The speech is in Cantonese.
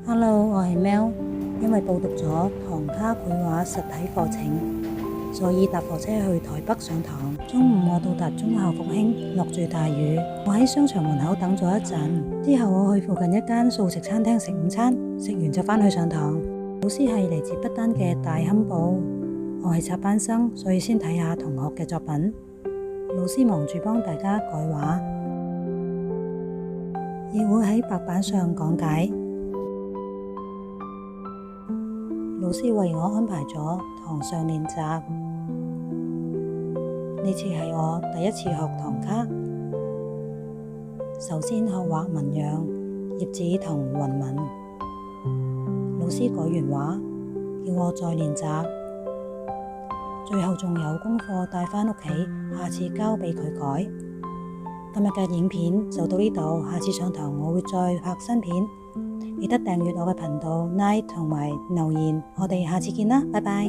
Hello，我係 Mel。因為報讀咗唐卡繪畫實體課程，所以搭火車去台北上堂。中午我到達忠孝復興，落住大雨。我喺商場門口等咗一陣，之後我去附近一間素食餐廳食午餐，食完就返去上堂。老師係嚟自不丹嘅大堪布，我係插班生，所以先睇下同學嘅作品。老師忙住幫大家改畫，亦會喺白板上講解。老師為我安排咗堂上練習，呢次係我第一次學唐卡。首先學畫紋樣、葉子同雲紋。老師改完畫，叫我再練習。最後仲有功課帶返屋企，下次交俾佢改。今日嘅影片就到呢度，下次上堂我會再拍新片。記得訂閱我嘅頻道、like 同埋留言，我哋下次見啦，拜拜。